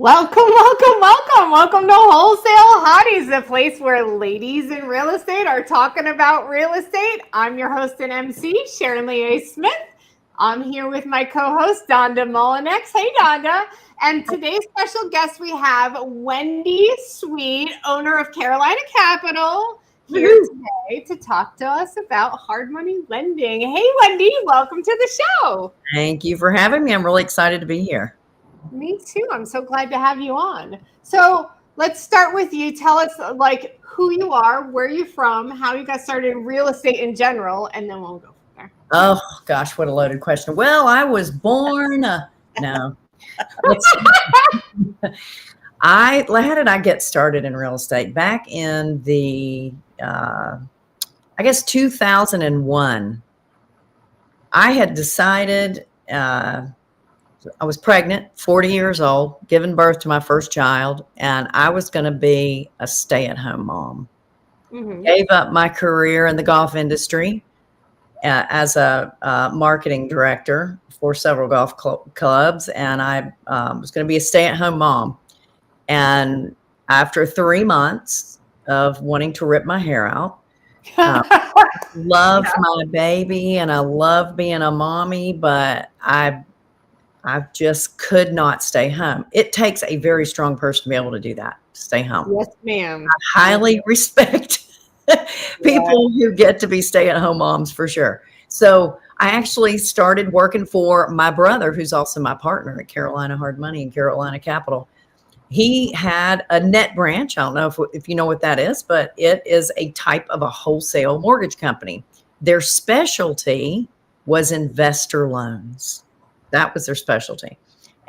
Welcome to Wholesale Hotties, the place where ladies in real estate are talking about real estate. I'm your host and MC, Sharon Lee Smith. I'm here with my co-host, Donda Mullinex. Hey, Donda. And today's special guest, we have Wendy Sweet, owner of Carolina Capital, here today to talk to us about hard money lending. Hey, Wendy, welcome to the show. Thank you for having me. I'm really excited to be here. Me too. I'm so glad to have you on. So let's start with you. Tell us like who you are, where you're from, how you got started in real estate in general, and then we'll go from there. Oh gosh, what a loaded question. Well, I was born. No. How did I get started in real estate? Back in the, 2001, I had decided, I was pregnant, 40 years old, giving birth to my first child, and I was going to be a stay-at-home mom. Mm-hmm. Gave up my career in the golf industry as a marketing director for several golf clubs, and I was going to be a stay-at-home mom. And after 3 months of wanting to rip my hair out, loved my baby, and I love being a mommy, but I just could not stay home. It takes a very strong person to be able to do that, stay home. Yes, ma'am. I highly respect people who get to be stay-at-home moms for sure. So I actually started working for my brother, who's also my partner at Carolina Hard Money and Carolina Capital. He had a net branch. I don't know if you know what that is, but it is a type of a wholesale mortgage company. Their specialty was investor loans. That was their specialty.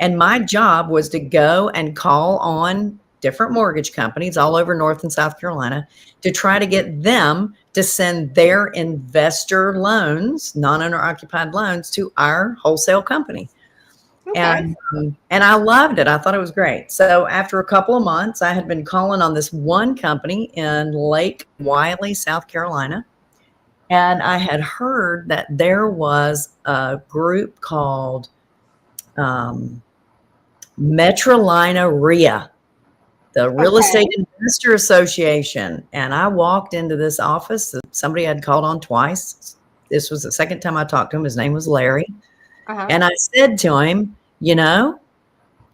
And my job was to go and call on different mortgage companies all over North and South Carolina to try to get them to send their investor loans, non-owner occupied loans, to our wholesale company. Okay. And I loved it. I thought it was great. So after a couple of months, I had been calling on this one company in Lake Wiley, South Carolina. And I had heard that there was a group called Metrolina RIA, the Real Estate Investor Association. And I walked into this office that somebody had called on twice. This was the second time I talked to him. His name was Larry. And I said to him,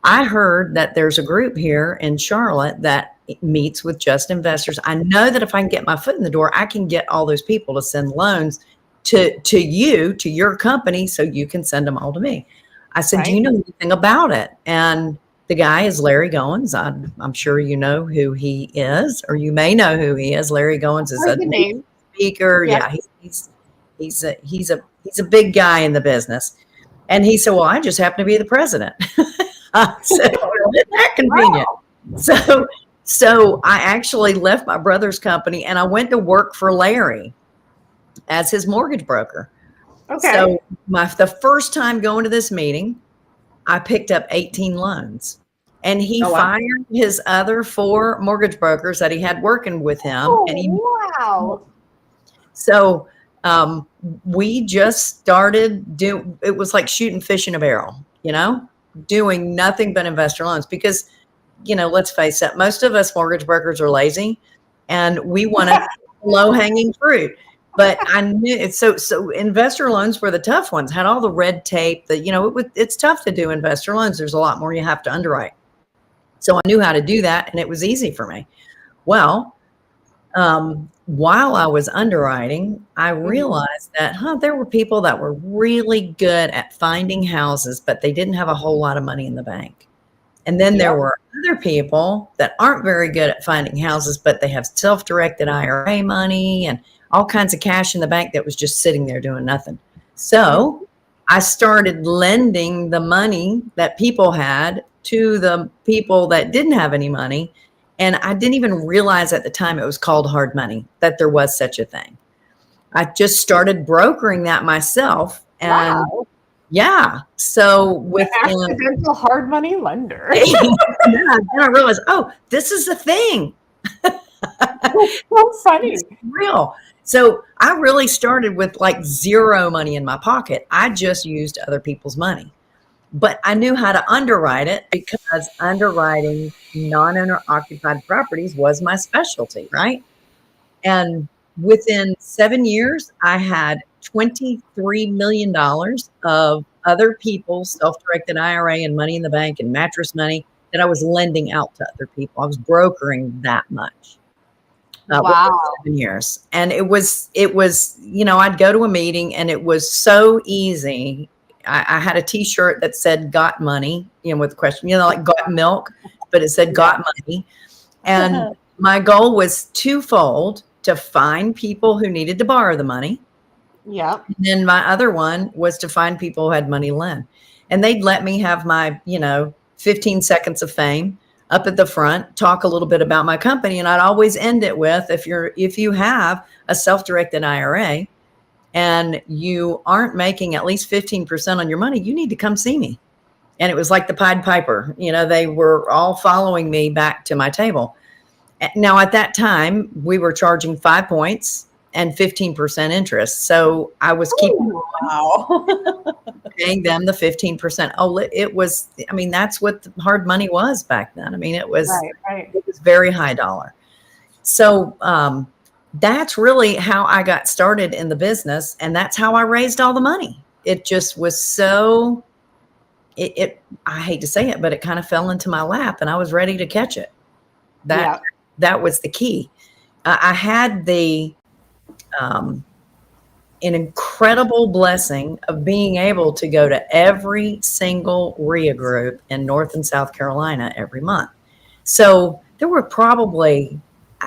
I heard that there's a group here in Charlotte that meets with just investors. I know that if I can get my foot in the door, I can get all those people to send loans to your company, so you can send them all to me. I said, do you know anything about it? And the guy is Larry Goins. I'm sure you know who he is, or you may know who he is. Larry Goins is a name speaker. Yeah, he's a big guy in the business. And he said, well, I just happen to be the president. I said, well, isn't that convenient? Wow. So I actually left my brother's company and I went to work for Larry as his mortgage broker. Okay. So the first time going to this meeting, I picked up 18 loans, and he fired his other 4 mortgage brokers that he had working with him. So we just started it was like shooting fish in a barrel, doing nothing but investor loans because, let's face it, most of us mortgage brokers are lazy and we want low hanging fruit. But I knew it. So investor loans were the tough ones, had all the red tape that, it's tough to do investor loans. There's a lot more you have to underwrite. So I knew how to do that, and it was easy for me. Well, while I was underwriting, I realized that, there were people that were really good at finding houses, but they didn't have a whole lot of money in the bank. And then there were other people that aren't very good at finding houses, but they have self-directed IRA money and all kinds of cash in the bank that was just sitting there doing nothing. So I started lending the money that people had to the people that didn't have any money. And I didn't even realize at the time it was called hard money, that there was such a thing. I just started brokering that myself. And so with accidental hard money lender. Then I realized, this is a thing. So funny. It's real. So I really started with like zero money in my pocket. I just used other people's money. but I knew how to underwrite it because underwriting non-owner occupied properties was my specialty, right? And within 7 years, I had $23 million of other people's self-directed IRA and money in the bank and mattress money that I was lending out to other people. I was brokering that much. Within Wow. 7 years. And I'd go to a meeting and it was so easy. I had a t-shirt that said got money, with a question, like got milk, but it said got money. And my goal was twofold: to find people who needed to borrow the money. Yep. And then my other one was to find people who had money to lend. And they'd let me have my, 15 seconds of fame up at the front, talk a little bit about my company. And I'd always end it with, if you have a self-directed IRA and you aren't making at least 15% on your money, you need to come see me. And it was like the Pied Piper, they were all following me back to my table. Now, at that time, we were charging 5 points and 15% interest. So I was paying them the 15%. Oh, it was, that's what the hard money was back then. It was, It was very high dollar. So that's really how I got started in the business. And that's how I raised all the money. It just was so, I hate to say it, but it kind of fell into my lap and I was ready to catch it. That was the key. I had an incredible blessing of being able to go to every single RIA group in North and South Carolina every month. So there were probably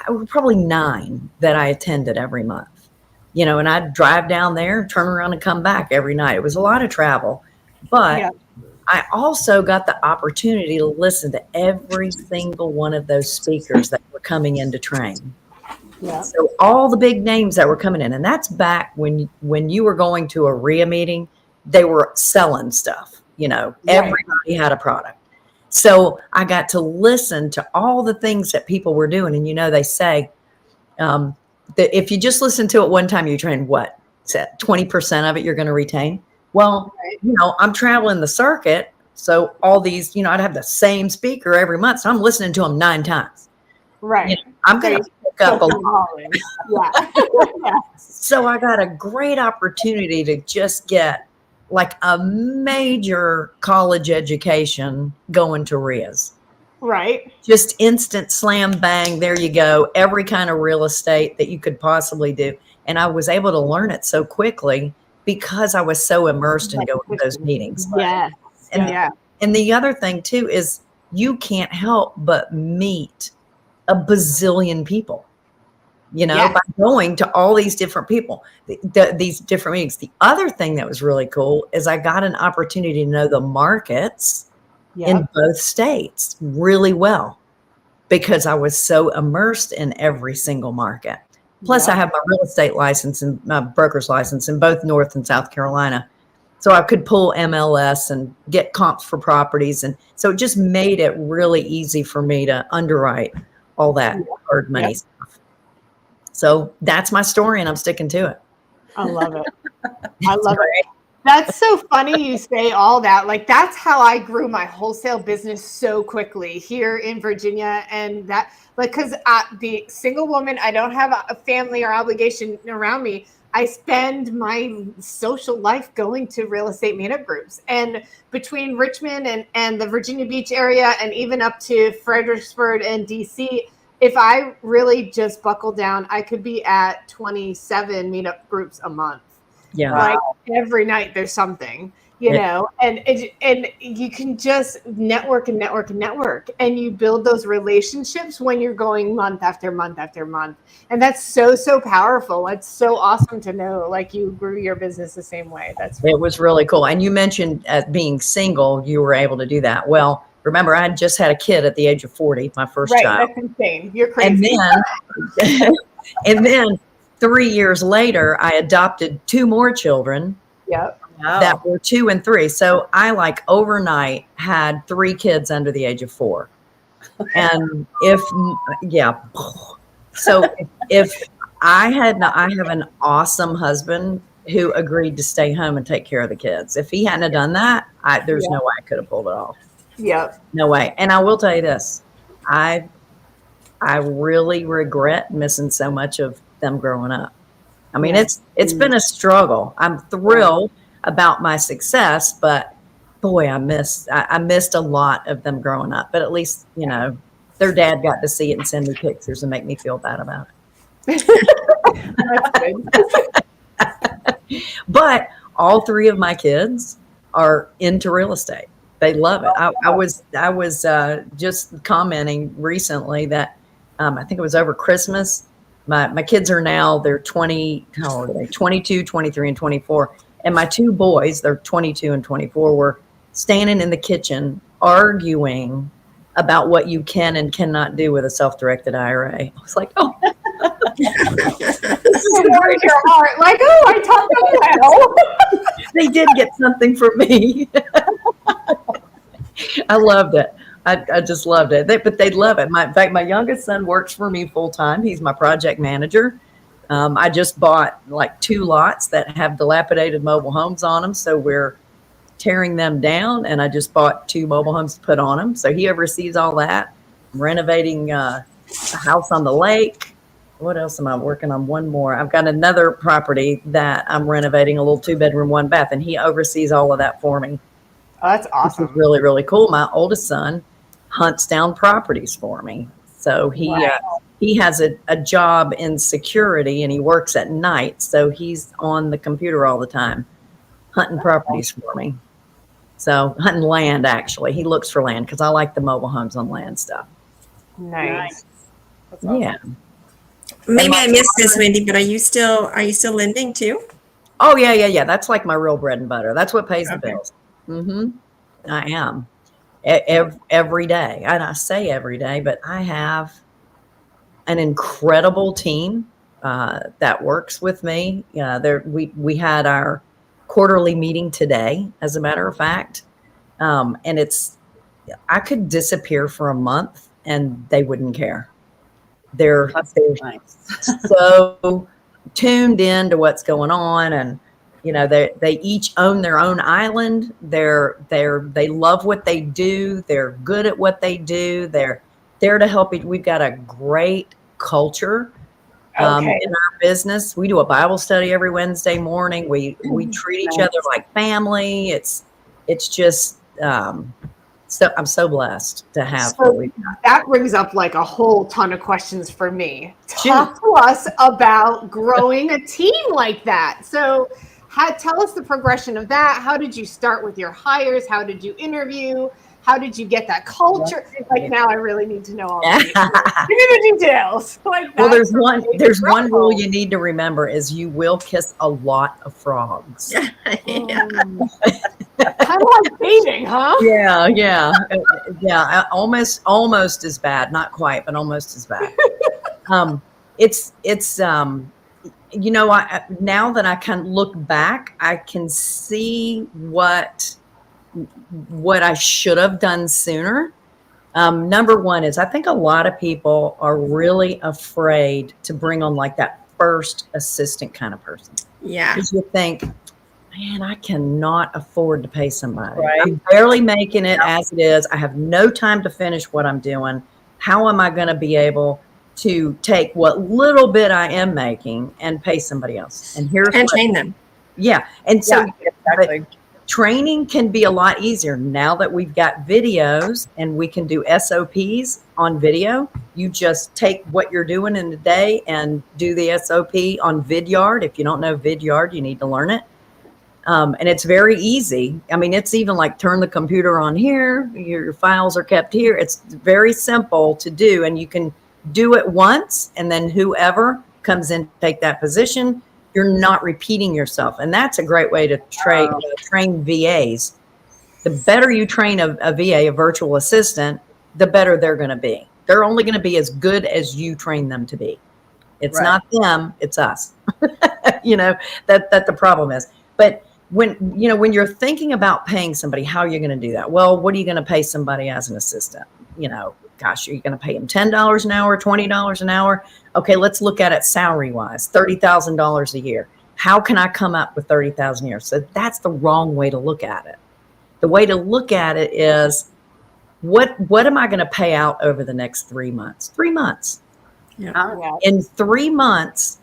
9 that I attended every month, and I'd drive down there, turn around and come back every night. It was a lot of travel, but I also got the opportunity to listen to every single one of those speakers that were coming in to train. So all the big names that were coming in, and that's back when you were going to a RIA meeting, they were selling stuff, everybody had a product. So I got to listen to all the things that people were doing. And, they say that if you just listen to it one time, you train 20% of it you're going to retain. Well, I'm traveling the circuit. So all these, I'd have the same speaker every month. So I'm listening to them 9 times. Right. I'm going to pick up a lot. So I got a great opportunity to just get like a major college education going to RIAs. Right. Just instant slam bang. There you go. Every kind of real estate that you could possibly do. And I was able to learn it so quickly because I was so immersed in going to those meetings. And the other thing too is you can't help but meet a bazillion people, by going to all these different people, these different meetings. The other thing that was really cool is I got an opportunity to know the markets in both states really well because I was so immersed in every single market. Plus I have my real estate license and my broker's license in both North and South Carolina. So I could pull MLS and get comps for properties. And so it just made it really easy for me to underwrite all that hard money stuff. So that's my story and I'm sticking to it. I love it. I love it. That's so funny you say all that. Like that's how I grew my wholesale business so quickly here in Virginia. And that because the single woman, I don't have a family or obligation around me. I spend my social life going to real estate meetup groups, and between Richmond and the Virginia Beach area and even up to Fredericksburg and DC, if I really just buckle down, I could be at 27 meetup groups a month. Like every night there's something, and you can just network and network and network, and you build those relationships when you're going month after month after month. And that's so, so powerful. It's so awesome to know, like you grew your business the same way. It was really cool. And you mentioned being single, you were able to do that. Well, remember, I had just had a kid at the age of 40, my first child. That's insane. You're crazy. And then 3 years later, I adopted 2 more children. That were 2 and 3. So I overnight had 3 kids under the age of 4. And so if I have an awesome husband who agreed to stay home and take care of the kids. If he hadn't have done that, there's no way I could have pulled it off. Yep. No way. And I will tell you this, I really regret missing so much of them growing up. I mean, it's been a struggle. I'm thrilled about my success, but boy, I missed a lot of them growing up. But at least, you know, their dad got to see it and send me pictures and make me feel bad about it. That's good. But all three of my kids are into real estate. They love it. I was just commenting recently that I think it was over Christmas. My kids are now, they're 20, how old are they? 22, 23, and 24. And my two boys, they're 22 and 24, were standing in the kitchen arguing about what you can and cannot do with a self-directed IRA. I was like, oh. This is in your heart. Like, oh, I taught them well. They did get something from me. I loved it. I just loved it. But they love it. In fact, my youngest son works for me full time. He's my project manager. I just bought like 2 lots that have dilapidated mobile homes on them. So we're tearing them down. And I just bought 2 mobile homes to put on them. So he oversees all that. I'm renovating a house on the lake. What else am I working on? One more. I've got another property that I'm renovating, a little 2-bedroom, 1-bath, and he oversees all of that for me. Oh, that's awesome. This is really, really cool. My oldest son hunts down properties for me. So he has a job in security and he works at night. So he's on the computer all the time, hunting properties for me. So hunting land, actually. He looks for land because I like the mobile homes on land stuff. Nice. That's awesome. Yeah. Maybe I missed this, Wendy, but are you still lending too? Oh, yeah. That's like my real bread and butter. That's what pays the bills. Mm-hmm. I am. Every day. And I say every day, but I have an incredible team that works with me. We had our quarterly meeting today, as a matter of fact. And I could disappear for a month and they wouldn't care. They're nice. So tuned in to what's going on, and you know they each own their own island. They love what they do. They're good at what they do. They're there to help. We've got a great culture in our business. We do a Bible study every Wednesday morning. We treat each other like family. It's just. So I'm so blessed to have. So that brings up like a whole ton of questions for me. Talk to us about growing a team like that. So tell us the progression of that. How did you start with your hires? How did you interview? How did you get that culture? Like now I really need to know all the details. Give me the details. Well, there's one rule you need to remember is you will kiss a lot of frogs. Kind of like dating, huh? Yeah. Almost as bad. Not quite, but almost as bad. It's you know, now that I can look back, I can see what I should have done sooner. Number one is I think a lot of people are really afraid to bring on like that first assistant kind of person. Yeah. Because you think, man, I cannot afford to pay somebody. Right. I'm barely making it as it is. I have no time to finish what I'm doing. How am I going to be able to take what little bit I am making and pay somebody else? And train them. Yeah. And so exactly. Training can be a lot easier now that we've got videos and we can do SOPs on video. You just take what you're doing in the day and do the SOP on Vidyard. If you don't know Vidyard, you need to learn it. And it's very easy. I mean, it's even like turn the computer on here. Your files are kept here. It's very simple to do. And you can do it once. And then whoever comes in to take that position, you're not repeating yourself. And that's a great way to train VAs. The better you train a VA, a virtual assistant, the better they're going to be. They're only going to be as good as you train them to be. It's not them, it's us. You know, that the problem is. But when you're thinking about paying somebody, how are you going to do that? Well, what are you going to pay somebody as an assistant? You know, gosh, are you going to pay them $10 an hour, $20 an hour? Okay, let's look at it salary wise, $30,000 a year. how can I come up with 30,000 a year? So that's the wrong way to look at it. The way to look at it is, what am I going to pay out over the next 3 months? 3 months. Yeah. In 3 months,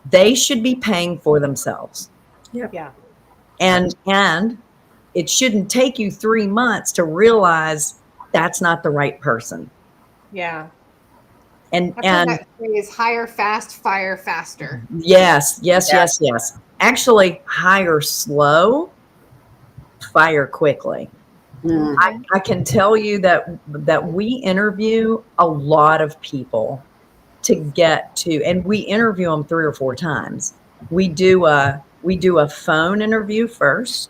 they should be paying for themselves. Yeah. And it shouldn't take you 3 months to realize that's not the right person. Yeah. And that phrase, hire fast, fire faster. yes. Actually, hire slow, fire quickly. I can tell you that we interview a lot of people to get to, and we interview them 3 or 4 times. We do a phone interview first.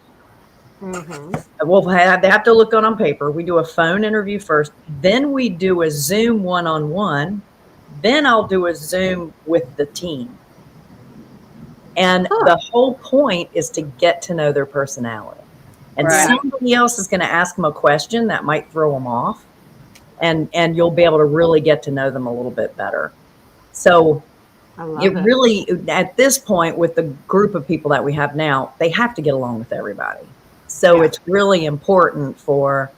Well, they have to look on paper. We do a phone interview first. Then we do a Zoom one-on-one. Then I'll do a Zoom with the team. And the whole point is to get to know their personality. And somebody else is going to ask them a question that might throw them off. And you'll be able to really get to know them a little bit better. So it really, at this point, with the group of people that we have now, they have to get along with everybody. So it's really important for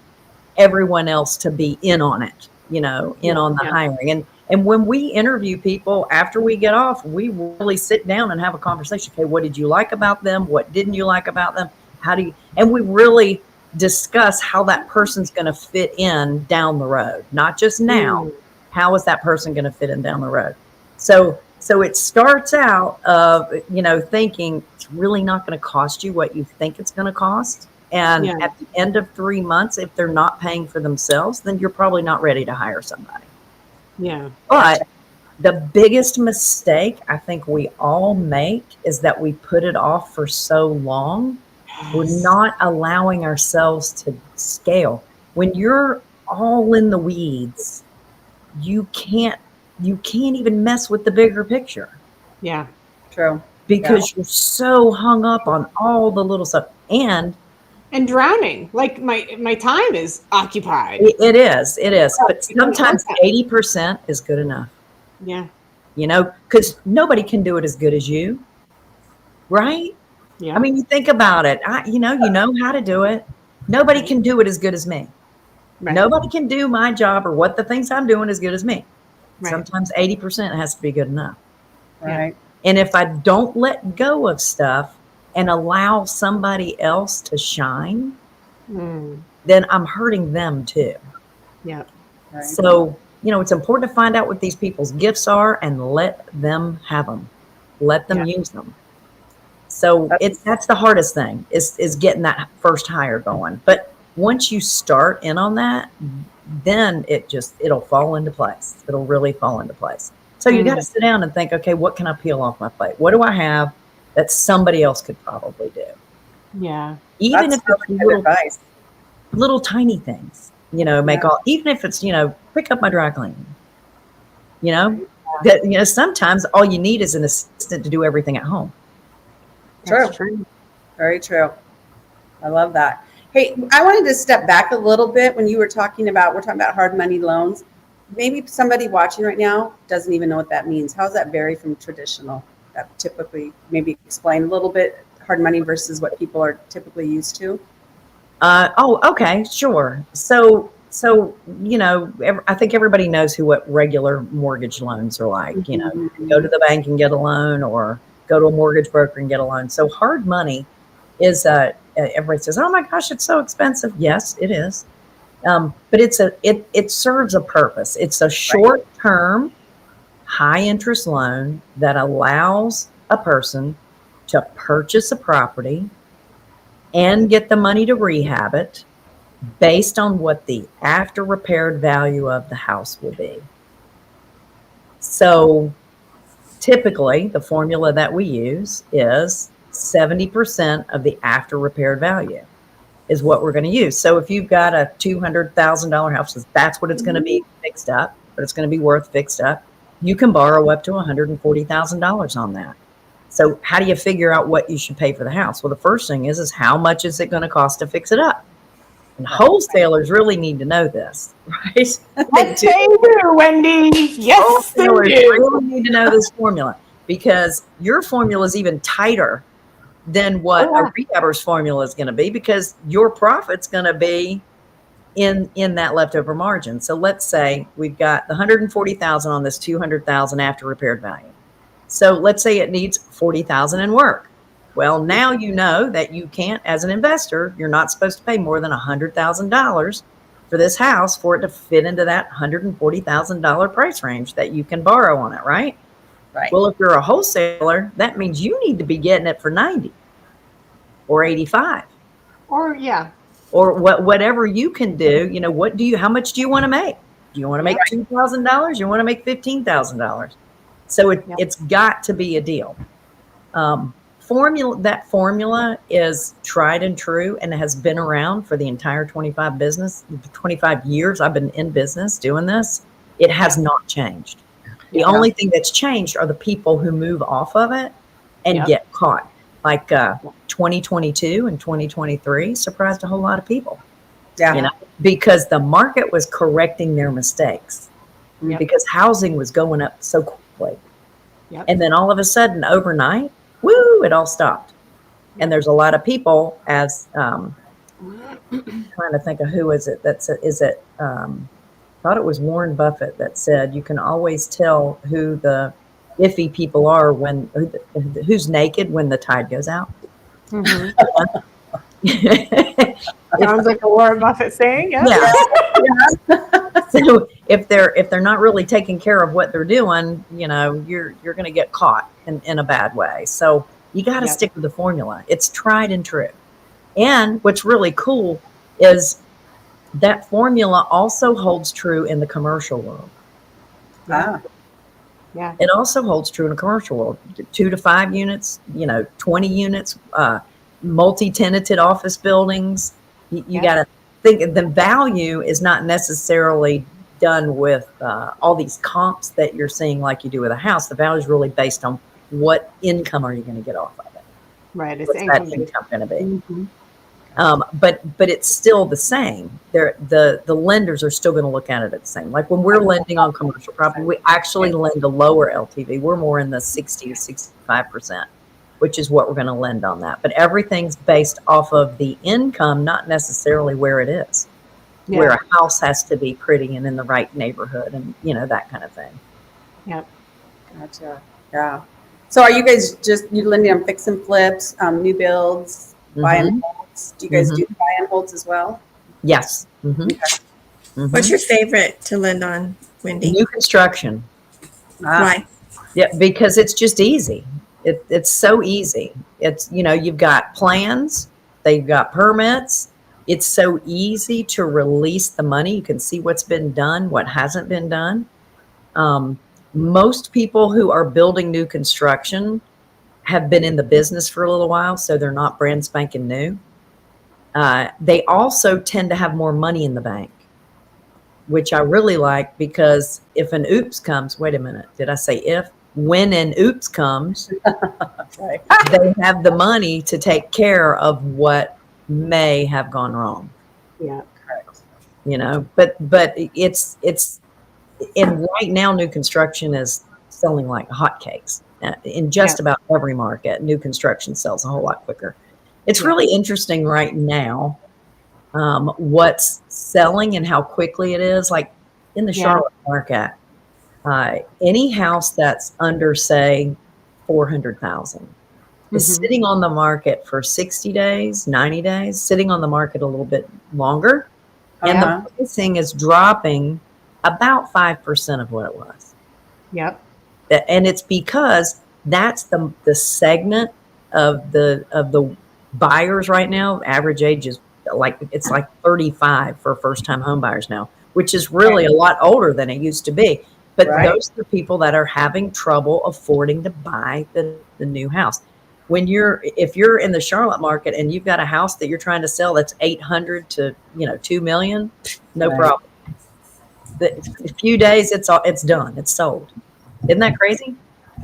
everyone else to be in on it, in on the hiring. And when we interview people after we get off, we really sit down and have a conversation. Okay, what did you like about them? What didn't you like about them? And we really discuss how that person's going to fit in down the road, not just now. How is that person going to fit in down the road? So it starts out of, thinking it's really not going to cost you what you think it's going to cost. And at the end of 3 months, if they're not paying for themselves, then you're probably not ready to hire somebody. Yeah. But the biggest mistake I think we all make is that we put it off for so long. We're not allowing ourselves to scale. When you're all in the weeds, you can't even mess with the bigger picture. Yeah. True. Because you're so hung up on all the little stuff and drowning. Like my time is occupied. It is. But sometimes 80% is good enough. Yeah. Because nobody can do it as good as you. Right? Yeah. I mean, you think about it. You know how to do it. Nobody can do it as good as me. Right. Nobody can do my job or what the things I'm doing as good as me. Right. Sometimes 80% has to be good enough. Right. And if I don't let go of stuff and allow somebody else to shine, then I'm hurting them too. Yeah. Right. So, it's important to find out what these people's gifts are and let them have them. Let them use them. So that's the hardest thing is getting that first hire going. But once you start in on that, then it'll fall into place. It'll really fall into place. So you got to sit down and think, okay, what can I peel off my plate? What do I have that somebody else could probably do? Yeah. Even That's if it's really good advice. little tiny things, even if it's, pick up my dry cleaning, that, sometimes all you need is an assistant to do everything at home. True. Very true. I love that. Hey, I wanted to step back a little bit when we're talking about hard money loans. Maybe somebody watching right now doesn't even know what that means. How does that vary from traditional? That typically, maybe explain a little bit hard money versus what people are typically used to. Okay, sure. So I think everybody knows what regular mortgage loans are like. You can go to the bank and get a loan, or go to a mortgage broker and get a loan. So hard money is everybody says, oh my gosh, it's so expensive. Yes, it is. But it serves a purpose. It's a short-term, high-interest loan that allows a person to purchase a property and get the money to rehab it based on what the after-repaired value of the house will be. So typically, the formula that we use is 70% of the after-repaired value is what we're going to use. So if you've got a $200,000 house, that's what it's going to be fixed up, but it's going to be worth fixed up. You can borrow up to $140,000 on that. So how do you figure out what you should pay for the house? Well, the first thing is how much is it going to cost to fix it up? And wholesalers really need to know this, right? Yes, they do, Wendy. Yes, they do. Wholesalers really need to know this formula. because your formula is even tighter than what a rehabber's formula is going to be, because your profit's going to be in that leftover margin. So let's say we've got the 140,000 on this 200,000 after repaired value. So let's say it needs 40,000 in work. Well, now you know that you can't, as an investor, you're not supposed to pay more than $100,000 for this house for it to fit into that $140,000 price range that you can borrow on it, right? Right. Well, if you're a wholesaler, that means you need to be getting it for 90 or 85 Or yeah. or whatever you can do. You know, how much do you want to make? Do you want to make $2,000? You want to make $15,000? So it's got to be a deal. That formula is tried and true and has been around for the entire 25 years I've been in business doing this. It has not changed. The only thing that's changed are the people who move off of it and get caught. Like 2022 and 2023 surprised a whole lot of people. Yeah. You know, because the market was correcting their mistakes. Because housing was going up so quickly. And then all of a sudden, overnight, woo, it all stopped. And there's a lot of people, as trying to think of who is it thought it was Warren Buffett that said you can always tell who the iffy people are who's naked when the tide goes out. Mm-hmm. Sounds like a Warren Buffett saying. Yeah. So if they're not really taking care of what they're doing, you know, you're going to get caught in a bad way. So you got to stick with the formula. It's tried and true. And what's really cool is that formula also holds true in the commercial world. Ah. Yeah. It also holds true in the commercial world. 2 to 5 units, 20 units, multi-tenanted office buildings. You got to think the value is not necessarily done with all these comps that you're seeing like you do with a house. The value is really based on what income are you going to get off of it. Right. What's that income going to be? Mm-hmm. But it's still the same. The lenders are still going to look at it the same. Like when we're lending on commercial property, we actually lend a lower LTV. We're more in the 60 to 65%, which is what we're going to lend on that. But everything's based off of the income, not necessarily where it is. Yeah. Where a house has to be pretty and in the right neighborhood, and that kind of thing. Yep. Gotcha. Yeah. So are you guys you lending on fix and flips, new builds, buy and holds? Do you guys do buy and holds as well? Yes. Mm-hmm. Okay. Mm-hmm. What's your favorite to lend on, Wendy? New construction. Why? Yeah, because it's just easy. It's so easy. It's, you've got plans, they've got permits. It's so easy to release the money. You can see what's been done, what hasn't been done. Most people who are building new construction have been in the business for a little while, so they're not brand spanking new. They also tend to have more money in the bank, which I really like, because if an oops comes, wait a minute, did I say if? When an oops comes, they have the money to take care of what may have gone wrong. Yeah, correct. But it's and right now new construction is selling like hotcakes. In just about every market, new construction sells a whole lot quicker. It's really interesting right now what's selling and how quickly it is. Like in the Charlotte market, any house that's under, say, 400,000 is sitting on the market for 60 days, 90 days, sitting on the market a little bit longer. And the pricing is dropping about 5% of what it was. Yep. And it's because that's the segment of the buyers right now. Average age is like 35 for first time home buyers now, which is really a lot older than it used to be. But those are the people that are having trouble affording to buy the new house. If you're in the Charlotte market and you've got a house that you're trying to sell that's 800 to $2 million, no problem. A few days, it's done. It's sold. Isn't that crazy?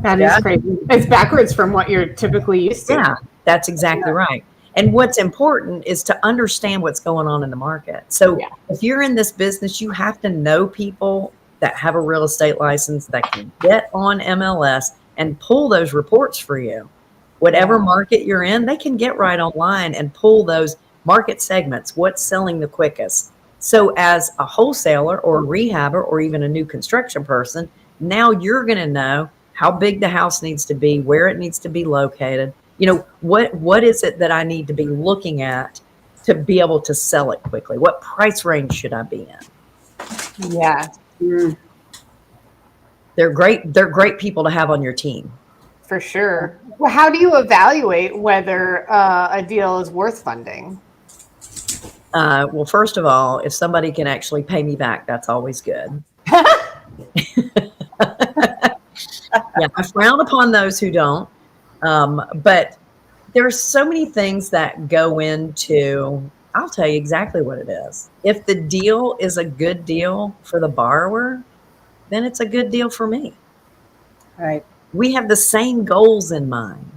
That is crazy. It's backwards from what you're typically used to. Yeah, that's exactly right. And what's important is to understand what's going on in the market. So if you're in this business, you have to know people that have a real estate license that can get on MLS and pull those reports for you. Whatever market you're in, they can get right online and pull those market segments, what's selling the quickest. So as a wholesaler or a rehabber or even a new construction person, now you're going to know how big the house needs to be, where it needs to be located. You know, what is it that I need to be looking at to be able to sell it quickly? What price range should I be in? Yeah. They're great people to have on your team. For sure. Well, how do you evaluate whether a deal is worth funding? Well, first of all, if somebody can actually pay me back, that's always good. Yeah, I frown upon those who don't. But there's so many things that go into, I'll tell you exactly what it is. If the deal is a good deal for the borrower, then it's a good deal for me. Right. We have the same goals in mind.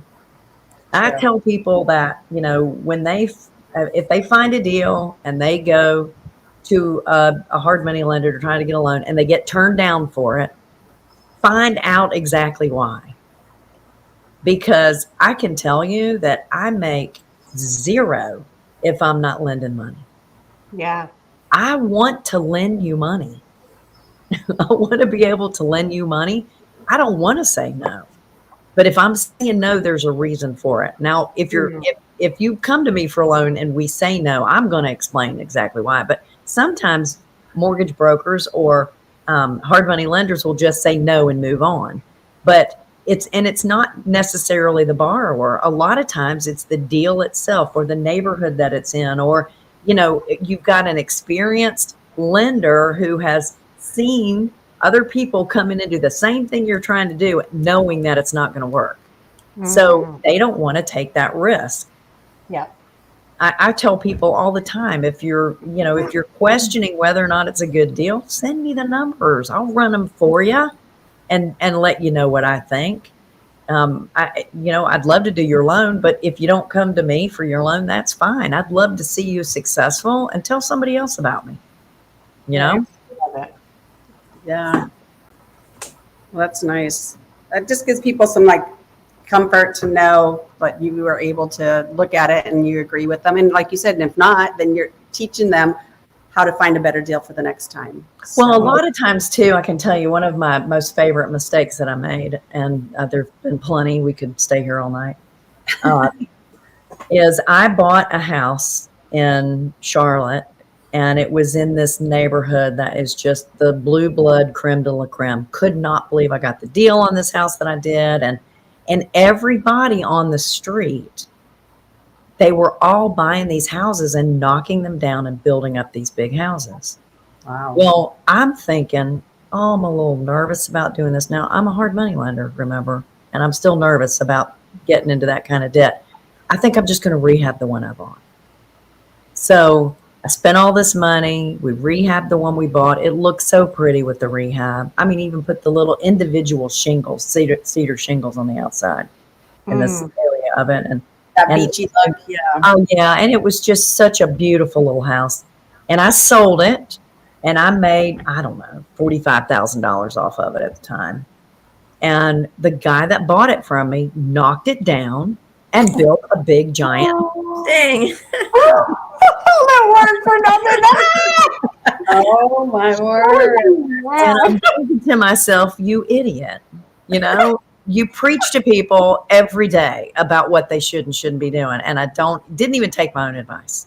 I tell people that, you know, when if they find a deal and they go to a hard money lender to try to get a loan and they get turned down for it, find out exactly why. Because I can tell you that I make zero if I'm not lending money. Yeah. I want to lend you money. I want to be able to lend you money. I don't want to say no. But if I'm saying no, there's a reason for it. Now, if you come to me for a loan and we say no, I'm going to explain exactly why. But sometimes mortgage brokers or hard money lenders will just say no and move on. But it's not necessarily the borrower. A lot of times it's the deal itself or the neighborhood that it's in, or, you know, you've got an experienced lender who has seen other people come in and do the same thing you're trying to do, knowing that it's not going to work. So they don't want to take that risk. Yeah. I tell people all the time, if you're questioning whether or not it's a good deal, send me the numbers. I'll run them for you and let you know what I think. I'd love to do your loan, but if you don't come to me for your loan, that's fine. I'd love to see you successful and tell somebody else about me. You know? Yeah. Well, that's nice. That just gives people some like comfort to know that you were able to look at it and you agree with them. And like you said, and if not, then you're teaching them how to find a better deal for the next time. Well, a lot of times too, I can tell you one of my most favorite mistakes that I made, and there've been plenty, we could stay here all night, is I bought a house in Charlotte. And it was in this neighborhood that is just the blue blood creme de la creme. Could not believe I got the deal on this house that I did. And everybody on the street, they were all buying these houses and knocking them down and building up these big houses. Wow. Well, I'm thinking, oh, I'm a little nervous about doing this now. I'm a hard money lender, remember? And I'm still nervous about getting into that kind of debt. I think I'm just going to rehab the one I bought. So I spent all this money. We rehabbed the one we bought. It looked so pretty with the rehab. I mean, even put the little individual shingles, cedar shingles on the outside in this area of it. And that beachy look, yeah. Oh, yeah. And it was just such a beautiful little house. And I sold it, and I made, I don't know, $45,000 off of it at the time. And the guy that bought it from me knocked it down and built a big giant. Dang. That word for nothing. Oh my word. And I'm thinking to myself, you idiot. You know, you preach to people every day about what they should and shouldn't be doing. And I didn't even take my own advice.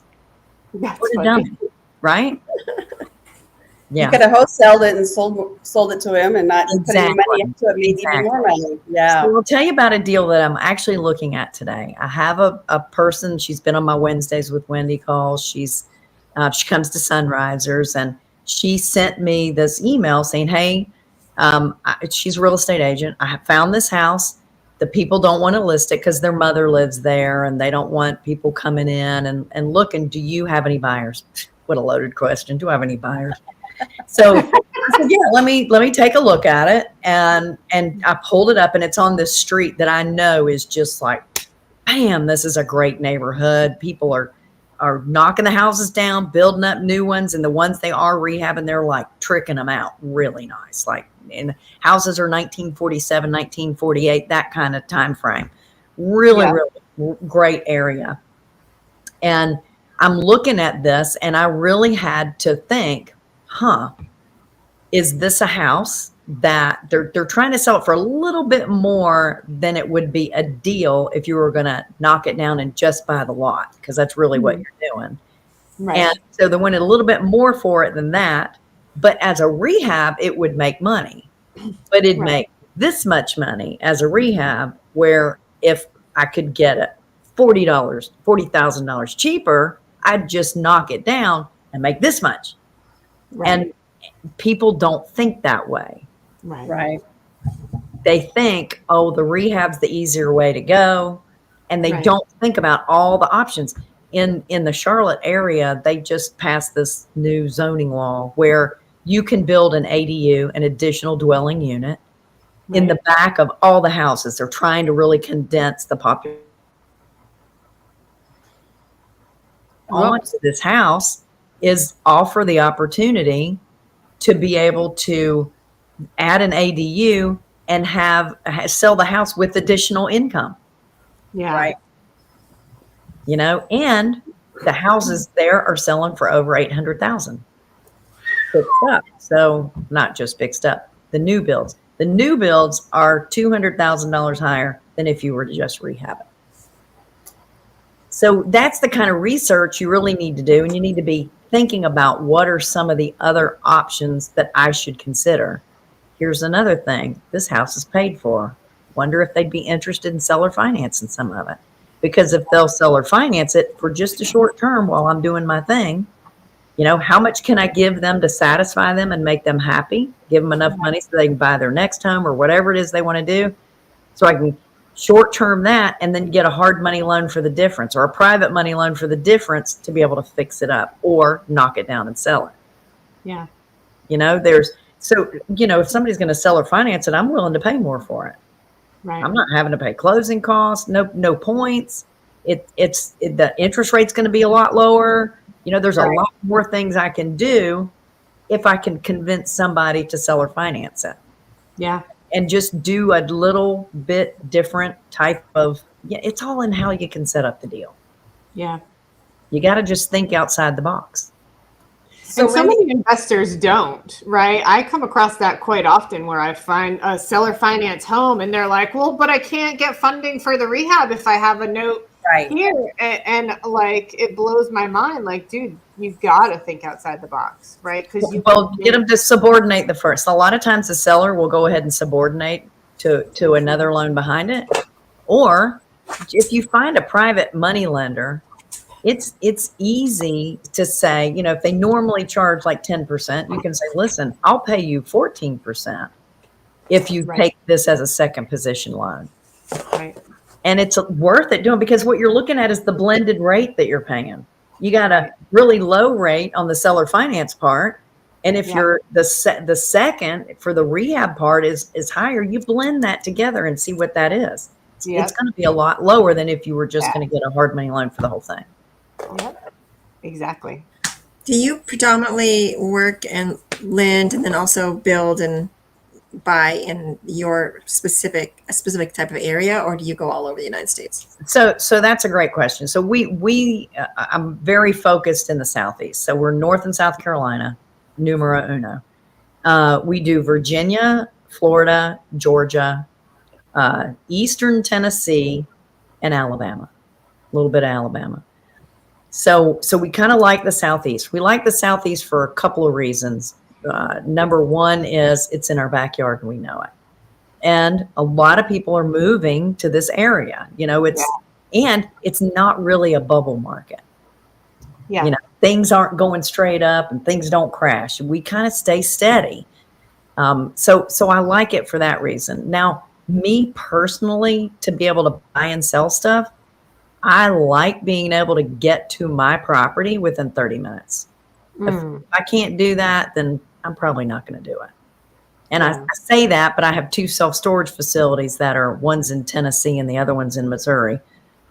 That's Would have funny. done it, right? Yeah. You could have wholesaled it and sold it to him and not put any money Exactly. into it, maybe even more money. Yeah. So I'll tell you about a deal that I'm actually looking at today. I have a person, she's been on my Wednesdays with Wendy calls. She comes to Sunrisers, and she sent me this email saying, hey, she's a real estate agent. I have found this house. The people don't want to list it because their mother lives there, and they don't want people coming in and looking. Do you have any buyers? What a loaded question. Do I have any buyers? So I said, yeah, let me take a look at it. And I pulled it up, and it's on this street that I know is just like, bam, this is a great neighborhood. People are are knocking the houses down, building up new ones, and the ones they are rehabbing, they're like tricking them out really nice. Like, and houses are 1947, 1948, that kind of time frame. Really, really great area. And I'm looking at this and I really had to think, is this a house that they're trying to sell it for a little bit more than it would be a deal if you were going to knock it down and just buy the lot, because that's really what you're doing. Right. And so they wanted a little bit more for it than that. But as a rehab, it would make money. But it'd make this much money as a rehab, where if I could get it $40,000 cheaper, I'd just knock it down and make this much. Right. And people don't think that way. Right. They think, oh, the rehab's the easier way to go. And they don't think about all the options. In the Charlotte area, they just passed this new zoning law where you can build an ADU, an additional dwelling unit, in the back of all the houses. They're trying to really condense the population onto this house, is offer the opportunity to be able to add an ADU and sell the house with additional income. Yeah. Right. You know, and the houses there are selling for over 800,000 fixed up. So not just fixed up, the new builds. The new builds are $200,000 higher than if you were to just rehab it. So that's the kind of research you really need to do. And you need to be thinking about, what are some of the other options that I should consider? Here's another thing. This house is paid for. Wonder if they'd be interested in seller financing some of it. Because if they'll seller finance it for just a short term while I'm doing my thing, you know, how much can I give them to satisfy them and make them happy? Give them enough money so they can buy their next home or whatever it is they want to do. So I can short term that and then get a hard money loan for the difference, or a private money loan for the difference to be able to fix it up or knock it down and sell it. Yeah. You know, so, you know, if somebody's going to sell or finance it, I'm willing to pay more for it. Right. I'm not having to pay closing costs, no points. The interest rate's going to be a lot lower. You know, there's a lot more things I can do if I can convince somebody to sell or finance it. Yeah. And just do a little bit different type of, it's all in how you can set up the deal. Yeah. You got to just think outside the box. So many investors don't, right? I come across that quite often, where I find a seller finance home and they're like, well, but I can't get funding for the rehab if I have a note here. And like, it blows my mind. Like, dude, you've got to think outside the box, right? Because get them to subordinate the first. A lot of times the seller will go ahead and subordinate to another loan behind it. Or if you find a private money lender, it's easy to say, you know, if they normally charge like 10%, you can say, listen, I'll pay you 14% if you take this as a second position loan. Right. And it's worth it doing, because what you're looking at is the blended rate that you're paying. You got a really low rate on the seller finance part. And if you're the second for the rehab part is higher, you blend that together and see what that is. It's going to be a lot lower than if you were just going to get a hard money loan for the whole thing. Yep. Exactly. Do you predominantly work and lend and then also build and buy in your specific type of area, or do you go all over the United States? So that's a great question. So I'm very focused in the Southeast. So we're North and South Carolina, numero uno. We do Virginia, Florida, Georgia, Eastern Tennessee, and Alabama, a little bit of Alabama. So we kind of like the Southeast. We like the Southeast for a couple of reasons. Number one is it's in our backyard and we know it. And a lot of people are moving to this area. You know, and it's not really a bubble market. Yeah. You know, things aren't going straight up and things don't crash. We kind of stay steady. So I like it for that reason. Now, me personally, to be able to buy and sell stuff, I like being able to get to my property within 30 minutes. If I can't do that, then I'm probably not going to do it. And I say that, but I have 2 self-storage facilities that are, one's in Tennessee and the other one's in Missouri.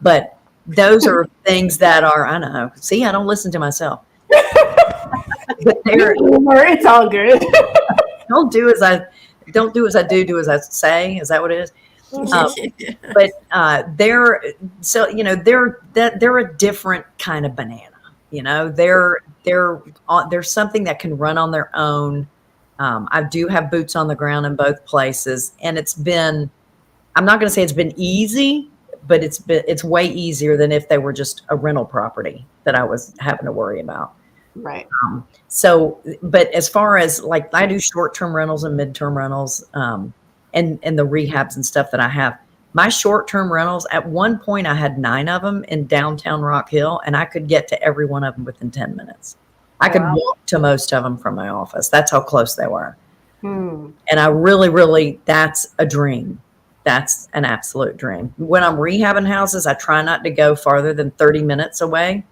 But those are things that are, I know. See, I don't listen to myself. But It's all good. don't do as I do as I say. Is that what it is? But they're a different kind of banana. They're something that can run on their own. I do have boots on the ground in both places, and I'm not going to say it's been easy, but it's way easier than if they were just a rental property that I was having to worry about. Right. But as far as like, I do short-term rentals and mid-term rentals, and the rehabs and stuff that I have. My short-term rentals, at one point I had 9 of them in downtown Rock Hill, and I could get to every one of them within 10 minutes. I could walk to most of them from my office. That's how close they were. And I really, that's a dream. That's an absolute dream. When I'm rehabbing houses, I try not to go farther than 30 minutes away.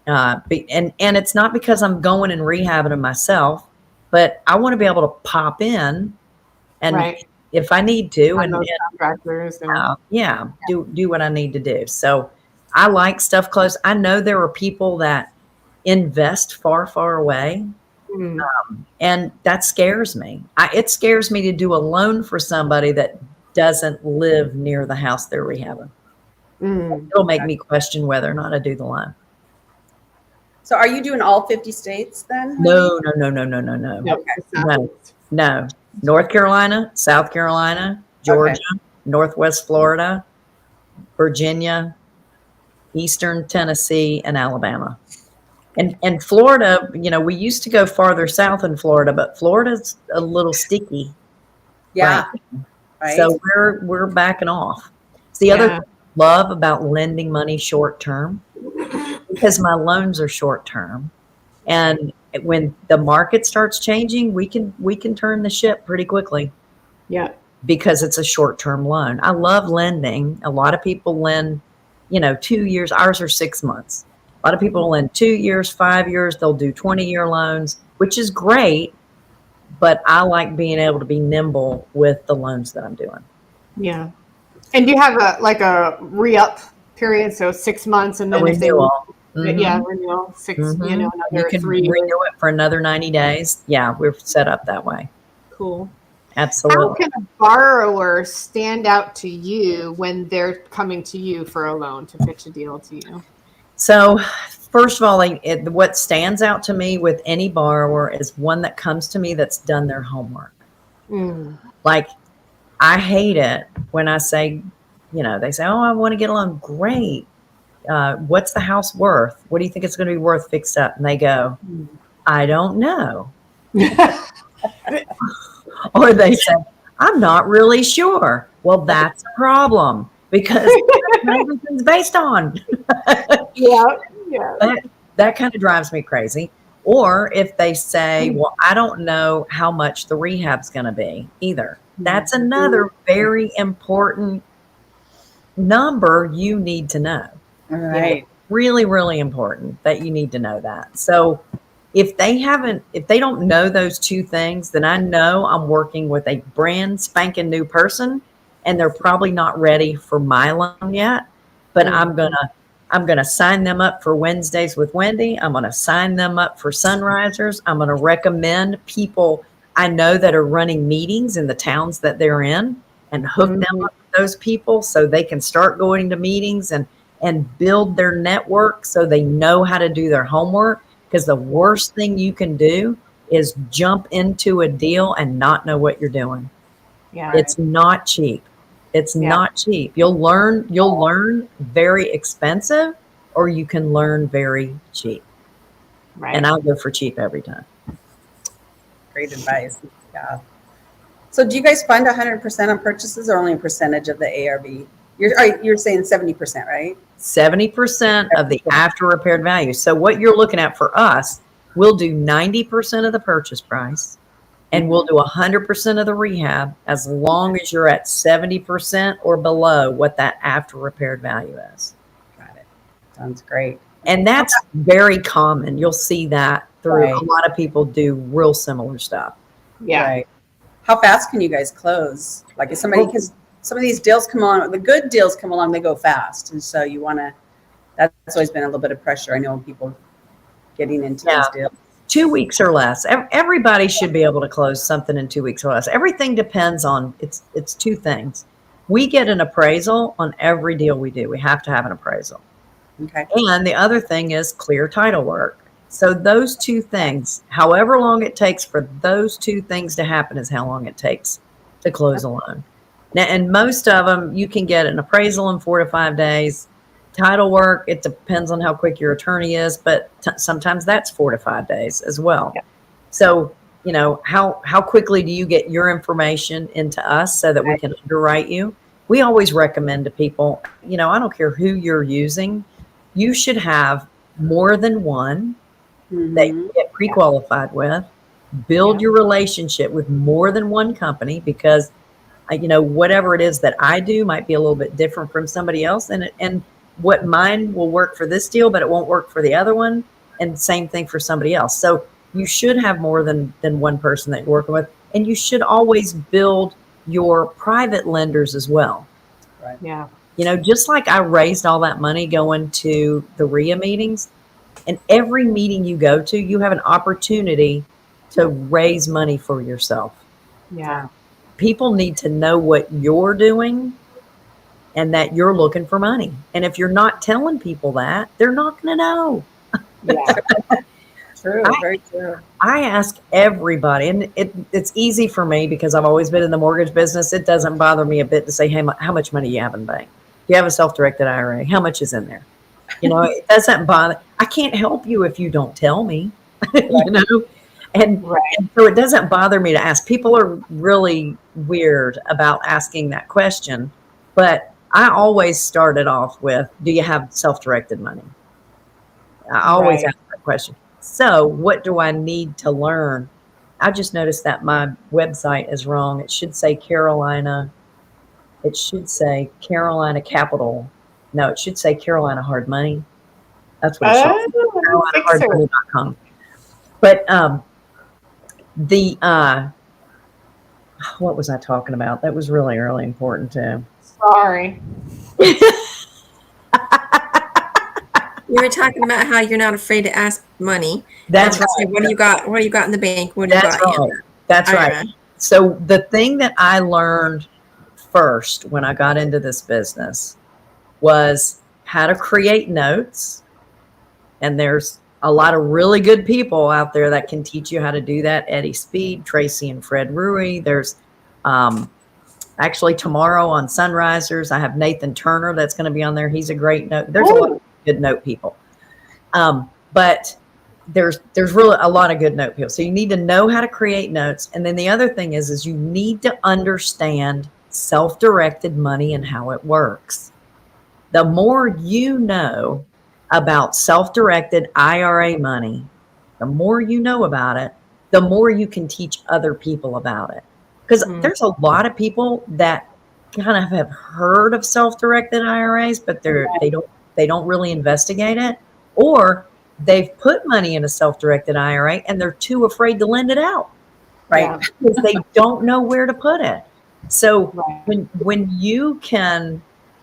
And it's not because I'm going and rehabbing them myself, but I want to be able to pop in and if I need to, do what I need to do. So I like stuff close. I know there are people that invest far away. And that scares me. It scares me to do a loan for somebody that doesn't live near the house they're rehabbing. It'll make me question whether or not I do the loan. So are you doing all 50 states then? No. Okay. No. North Carolina, South Carolina, Georgia, Northwest Florida, Virginia, Eastern Tennessee, and Alabama. And Florida, we used to go farther south in Florida, but Florida's a little sticky. Yeah. Right. So we're backing off. It's the other thing I love about lending money short term, because my loans are short term. And when the market starts changing, we can turn the ship pretty quickly. Yeah. Because it's a short-term loan. I love lending. A lot of people lend, 2 years. Ours are 6 months. A lot of people lend 2 years, 5 years. They'll do 20-year loans, which is great. But I like being able to be nimble with the loans that I'm doing. Yeah. And do you have a re-up period? So 6 months, and then if they renewal 6, another you can 3 years. renew it for another 90 days. Yeah, we're set up that way. Cool. Absolutely. How can a borrower stand out to you when they're coming to you for a loan to pitch a deal to you? So, first of all, what stands out to me with any borrower is one that comes to me that's done their homework. Like, I hate it when I say, they say, "Oh, I want to get a loan." Great. What's the house worth? What do you think it's going to be worth fixed up? And they go, "I don't know." Or they say, "I'm not really sure." Well, that's a problem, because everything's based on. That kind of drives me crazy. Or if they say, "Well, I don't know how much the rehab's going to be either." That's another very important number you need to know. All right. Really, really important that you need to know that. So if they don't know those two things, then I know I'm working with a brand spanking new person, and they're probably not ready for my loan yet. But I'm gonna sign them up for Wednesdays with Wendy. I'm gonna sign them up for Sunrisers. I'm gonna recommend people I know that are running meetings in the towns that they're in, and hook them up with those people so they can start going to meetings and build their network so they know how to do their homework. Because the worst thing you can do is jump into a deal and not know what you're doing. Yeah. It's not cheap. It's not cheap. You'll learn very expensive, or you can learn very cheap. Right. And I'll go for cheap every time. Great advice. Yeah. So do you guys fund 100% on purchases, or only a percentage of the ARV? You're saying 70%, right? 70% of the after repaired value. So what you're looking at for us, we'll do 90% of the purchase price, and we'll do 100% of the rehab, as long as you're at 70% or below what that after repaired value is. Got it. Sounds great. And that's very common. You'll see that through a lot of people do real similar stuff. Yeah. Right. How fast can you guys close? Like, if somebody, because some of these deals come along, the good deals come along, they go fast. And so you want to that's always been a little bit of pressure. I know people getting into those deals. 2 weeks or less. Everybody should be able to close something in 2 weeks or less. Everything depends on, it's two things. We get an appraisal on every deal we do. We have to have an appraisal. Okay. And the other thing is clear title work. So those two things, however long it takes for those two things to happen, is how long it takes to close a loan. Now, and most of them, you can get an appraisal in 4 to 5 days. Title work, it depends on how quick your attorney is, but sometimes that's 4 to 5 days as well. Yeah. So, you know, how quickly do you get your information into us so that we can underwrite you? We always recommend to people, you know, I don't care who you're using, you should have more than one that you get pre-qualified with. Build your relationship with more than one company, because you know, whatever it is that I do might be a little bit different from somebody else, and what mine will work for this deal, but it won't work for the other one, and same thing for somebody else. So you should have more than one person that you're working with, and you should always build your private lenders as well. Right. Yeah. You know, just like I raised all that money going to the RIA meetings, and every meeting you go to, you have an opportunity to raise money for yourself. Yeah. People need to know what you're doing and that you're looking for money. And if you're not telling people that, they're not going to know. Yeah. True. Very true. I ask everybody, and it's easy for me because I've always been in the mortgage business. It doesn't bother me a bit to say, hey, how much money do you have in the bank? Do you have a self-directed IRA? How much is in there? You know, it doesn't bother. I can't help you if you don't tell me, you know? And so it doesn't bother me to ask. People are really weird about asking that question, but I always started off with, do you have self-directed money? I always ask that question. So what do I need to learn? I just noticed that my website is wrong. It should say Carolina. It should say Carolina Capital. No, it should say Carolina Hard Money. That's what it should say. CarolinaHardMoney.com. But what was I talking about? That was really, really important too. Sorry. We were talking about how you're not afraid to ask money. That's right. right. What do you got? What do you got in the bank? What do you got? Right. That's right. So the thing that I learned first when I got into this business was how to create notes. And there's a lot of really good people out there that can teach you how to do that. Eddie Speed, Tracy and Fred Rui. There's actually tomorrow on Sunrisers, I have Nathan Turner that's going to be on there. He's a great note. There's a lot of good note people. But there's really a lot of good note people. So you need to know how to create notes. And then the other thing is you need to understand self-directed money and how it works. The more you know about self-directed IRA money, the more you know about it, the more you can teach other people about it. Because there's a lot of people that kind of have heard of self-directed IRAs, but they don't really investigate it, or they've put money in a self-directed IRA and they're too afraid to lend it out, right? Because they don't know where to put it. So when you can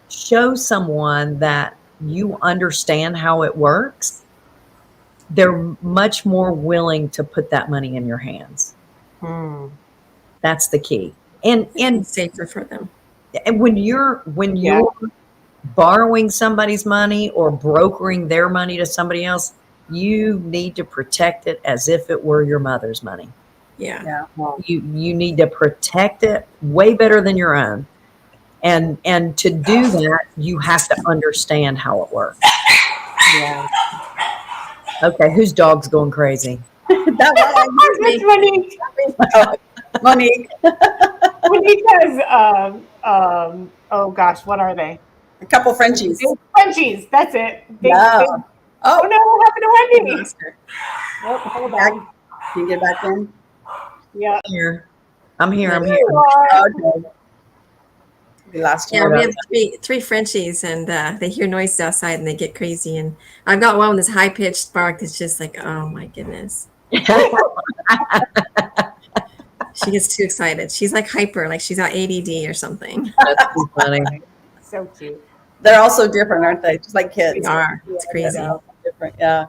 show someone that you understand how it works, they're much more willing to put that money in your hands. That's the key. And safer for them. And when you're borrowing somebody's money or brokering their money to somebody else, you need to protect it as if it were your mother's money. Yeah. You need to protect it way better than your own. And to do that, you have to understand how it works. Yeah. Okay, whose dog's going crazy? That's Monique. Monique. Monique has oh gosh, what are they? A couple Frenchies. Frenchies, that's it. Oh no, what happened to Wendy? Oh, hold on. Can you get back in? Yeah. I'm here. Okay. We lost you. Yeah, we have three Frenchies, and they hear noises outside and they get crazy. And I've got one with this high pitched bark that's just like, oh my goodness. She gets too excited. She's like hyper, like she's got ADD or something. That's too funny. So cute. They're also different, aren't they? Just like kids. We are. It's crazy. They're also different. Yeah.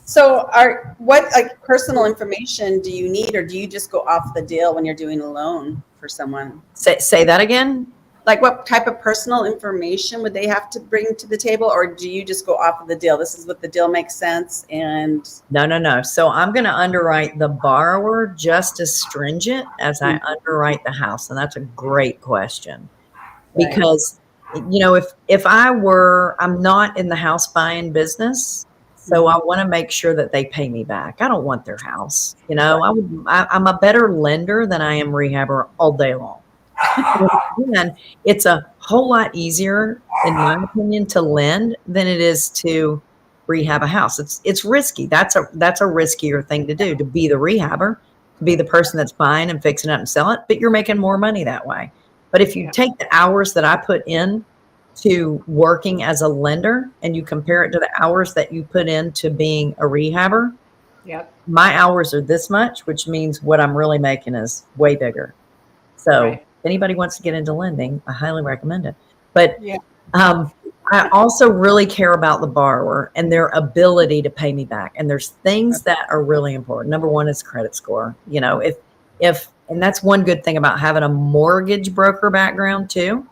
So what like personal information do you need, or do you just go off the deal when you're doing a loan for someone? Say that again. Like what type of personal information would they have to bring to the table, or do you just go off of the deal? This is what the deal makes sense. And No. So I'm going to underwrite the borrower just as stringent as I underwrite the house. And that's a great question. Right. Because, you know, if I'm not in the house buying business, so I want to make sure that they pay me back. I don't want their house. You know, I'm a better lender than I am rehabber all day long. And it's a whole lot easier, in my opinion, to lend than it is to rehab a house. It's risky. That's a riskier thing to do, to be the rehabber, to be the person that's buying and fixing it up and selling it, but you're making more money that way. But if you take the hours that I put in to working as a lender and you compare it to the hours that you put into being a rehabber, my hours are this much, which means what I'm really making is way bigger. So if anybody wants to get into lending, I highly recommend it. But I also really care about the borrower and their ability to pay me back. And there's things that are really important. Number one is credit score. You know, and that's one good thing about having a mortgage broker background too,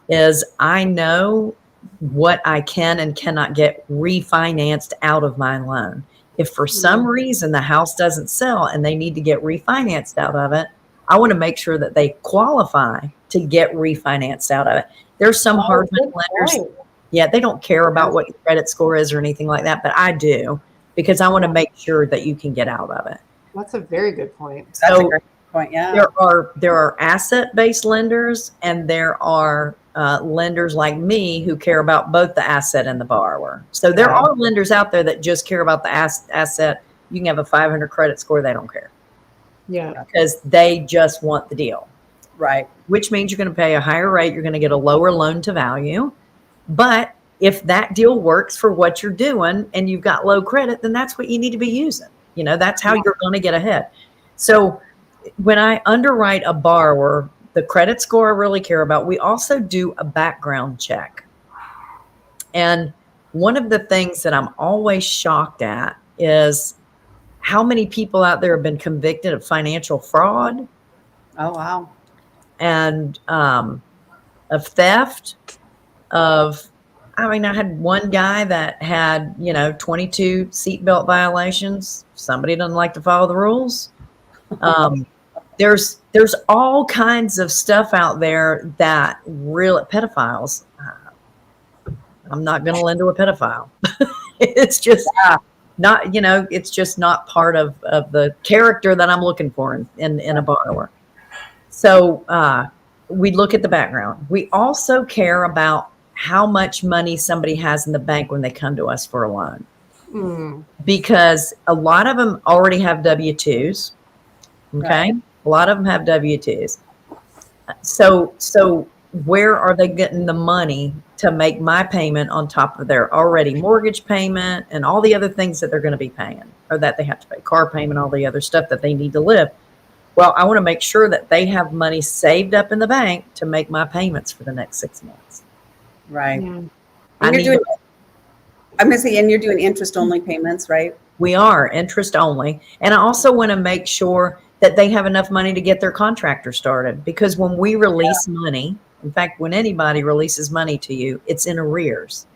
is I know what I can and cannot get refinanced out of my loan. If for some reason the house doesn't sell and they need to get refinanced out of it, I want to make sure that they qualify to get refinanced out of it. There's some hard money lenders. Yeah, they don't care about what your credit score is or anything like that, but I do, because I want to make sure that you can get out of it. That's a very good point. That's a great point. Yeah. There are asset-based lenders, and there are lenders like me who care about both the asset and the borrower. So there are lenders out there that just care about the asset. You can have a 500 credit score. They don't care. Yeah. Because they just want the deal. Right. Which means you're going to pay a higher rate. You're going to get a lower loan to value. But if that deal works for what you're doing and you've got low credit, then that's what you need to be using. You know, that's how you're going to get ahead. So when I underwrite a borrower, the credit score I really care about. We also do a background check. And one of the things that I'm always shocked at is how many people out there have been convicted of financial fraud. Oh, wow. And of theft, I had one guy that had, 22 seatbelt violations. Somebody doesn't like to follow the rules. There's all kinds of stuff out there that really pedophiles. I'm not going to lend to a pedophile. It's just not, it's just not part of the character that I'm looking for in a borrower. So we look at the background. We also care about how much money somebody has in the bank when they come to us for a loan. Because a lot of them already have W-2s. Okay. Right. A lot of them have W-2s. So where are they getting the money to make my payment on top of their already mortgage payment and all the other things that they're going to be paying, or that they have to pay, car payment, all the other stuff that they need to live? Well, I want to make sure that they have money saved up in the bank to make my payments for the next 6 months. Right. Yeah. I'm going to say, and you're doing interest only payments, right? We are interest only. And I also want to make sure that they have enough money to get their contractor started, because when we release money, in fact, when anybody releases money to you, it's in arrears.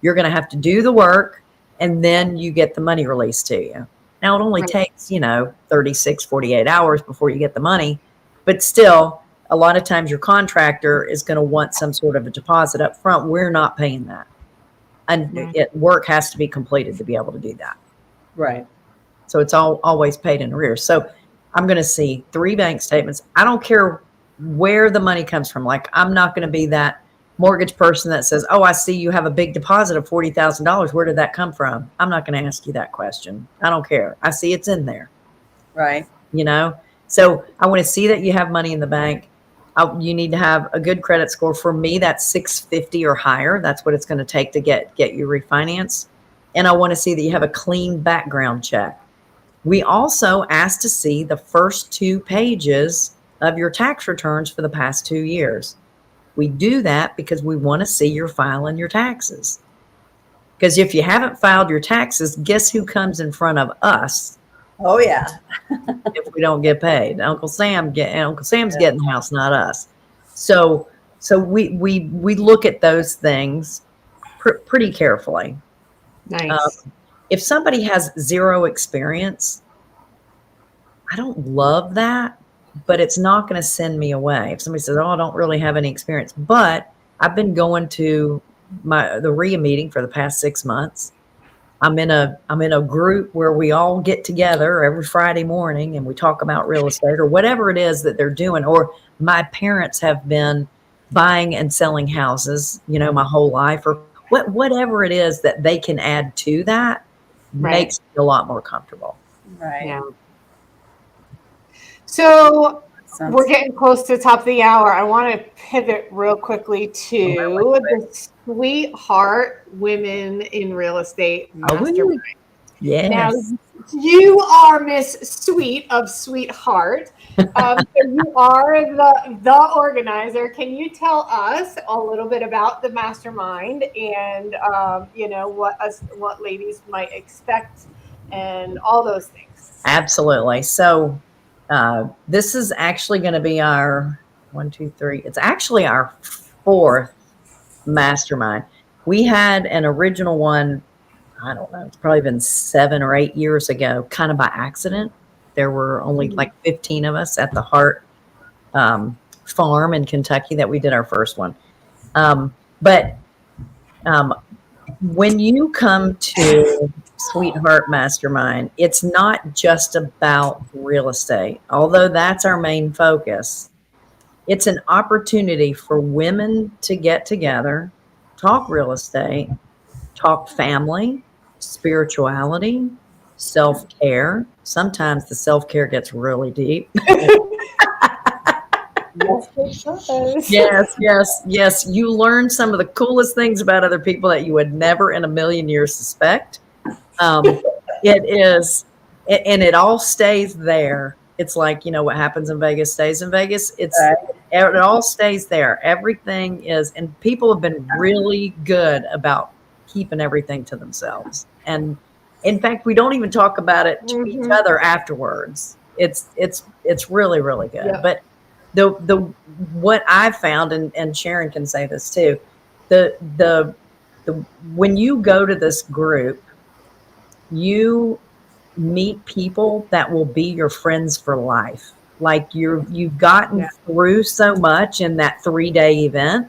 You're going to have to do the work and then you get the money released to you. Now it only takes, 36, 48 hours before you get the money, but still a lot of times your contractor is going to want some sort of a deposit up front. We're not paying that. And work has to be completed to be able to do that. Right. So it's always paid in arrears. So I'm going to see 3 bank statements. I don't care where the money comes from. Like, I'm not going to be that mortgage person that says, oh, I see you have a big deposit of $40,000. Where did that come from? I'm not going to ask you that question. I don't care. I see it's in there. Right. So I want to see that you have money in the bank. You need to have a good credit score. For me, that's 650 or higher. That's what it's going to take to get you refinanced. And I want to see that you have a clean background check. We also ask to see the first 2 pages of your tax returns for the past 2 years. We do that because we want to see your file and your taxes. Because if you haven't filed your taxes, guess who comes in front of us Oh yeah. if we don't get paid? Uncle Sam's getting the house, not us. So we look at those things pretty carefully. Nice. If somebody has zero experience, I don't love that, but it's not going to send me away. If somebody says, "Oh, I don't really have any experience," but I've been going to the RIA meeting for the past 6 months. I'm in a group where we all get together every Friday morning and we talk about real estate or whatever it is that they're doing. Or my parents have been buying and selling houses, my whole life, or whatever it is that they can add to that makes me a lot more comfortable. Right. Yeah. So we're getting close to the top of the hour. I want to pivot real quickly to the Sweetheart Women in Real Estate Mastermind. Yes. Now, you are Miss Sweet of Sweetheart. So you are the organizer. Can you tell us a little bit about the mastermind and what ladies might expect and all those things? Absolutely. So this is actually going to be our 1, 2, 3. It's actually our 4th mastermind. We had an original one, I don't know, it's probably been 7 or 8 years ago, kind of by accident. There were only like 15 of us at the Hart farm in Kentucky that we did our first one. But when you come to Sweetheart Mastermind, it's not just about real estate, although that's our main focus. It's an opportunity for women to get together, talk real estate, talk family, spirituality, self-care. Sometimes the self-care gets really deep. Yes. You learn some of the coolest things about other people that you would never in a million years suspect. It is, and it all stays there. It's like, what happens in Vegas stays in Vegas. It all stays there. Everything is, and people have been really good about keeping everything to themselves. And in fact, we don't even talk about it to each other afterwards. It's really, really good. Yeah. But the what I've found, and Sharon can say this too, the when you go to this group, you meet people that will be your friends for life. Like you've gotten through so much in that 3-day event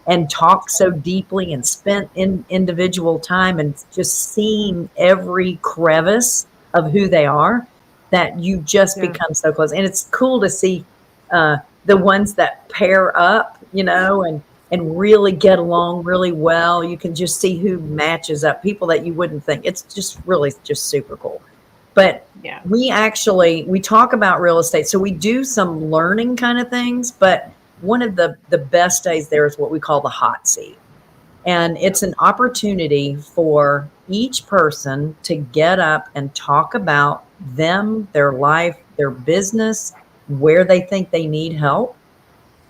and talked so deeply and spent individual time and just seeing every crevice of who they are, that you just become so close. And it's cool to see the ones that pair up, and really get along really well. You can just see who matches up, people that you wouldn't think. It's just really just super cool. But we talk about real estate. So we do some learning kind of things, but one of the best days there is what we call the hot seat. And it's an opportunity for each person to get up and talk about them, their life, their business, where they think they need help.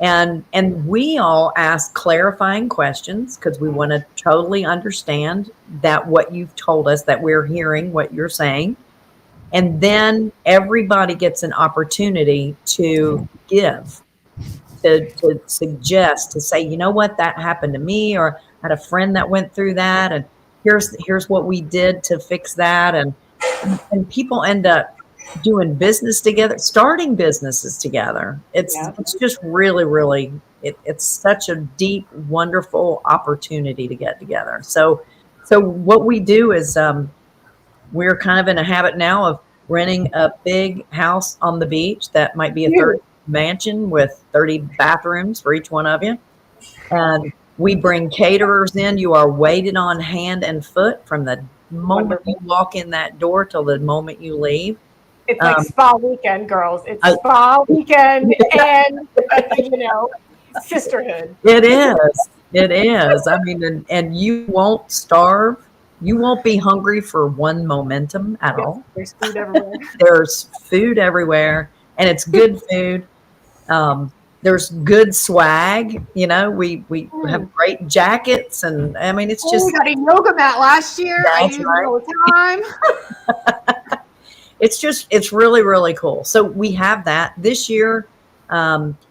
And we all ask clarifying questions because we want to totally understand that what you've told us, that we're hearing what you're saying. And then everybody gets an opportunity to give, to suggest, to say, you know what, that happened to me, or I had a friend that went through that, and here's what we did to fix that. And people end up doing business together, starting businesses together. It's just really, really, it's such a deep, wonderful opportunity to get together. So what we do is we're kind of in a habit now of renting a big house on the beach that might be a 30 mansion with 30 bathrooms for each one of you. And we bring caterers in. You are waited on hand and foot from the moment you walk in that door till the moment you leave. It's like spa weekend, girls. It's spa weekend and, sisterhood. It is. I mean, and you won't starve. You won't be hungry for one momentum at all. There's food everywhere. There's food everywhere, and it's good food. There's good swag. You know, we have great jackets, and I mean, it's just we got a yoga mat last year. I That's use right. it all the time. it's really, really cool. So we have that this year.